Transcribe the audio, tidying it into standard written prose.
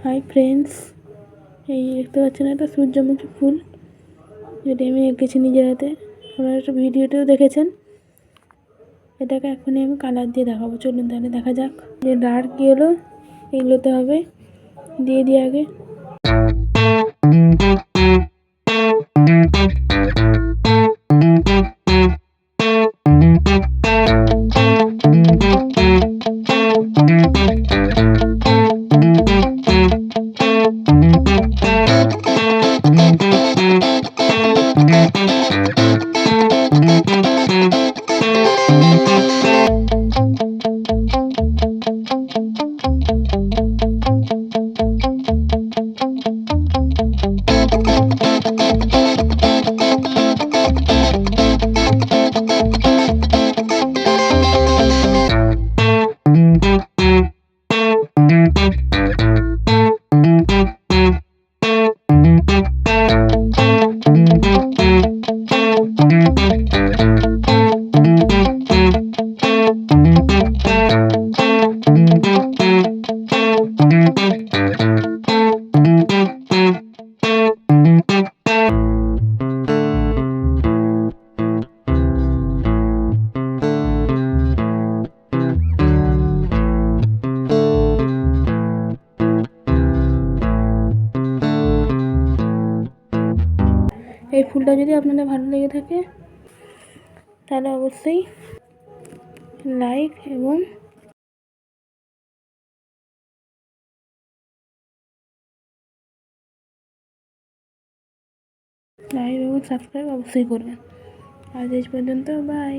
Hi friends, এই দেখতে পাচ্ছেন একটা সূর্যমুখী ফুল, যেটা আমি এঁকেছি নিজের হাতে। আপনারা একটা ভিডিওতেও দেখেছেন। এটাকে এখনই আমি কালার দিয়ে দেখাবো। চলুন তাহলে দেখা যাক। যে ডার্ক ইয়েলো এগুলোতে হবে, দিয়ে দিই আগে। এই ফুলটা যদি আপনাদের ভালো লেগে থাকে তাহলে অবশ্যই লাইক এবং সাবস্ক্রাইব অবশ্যই করবেন। আজ এই পর্যন্ত, বাই।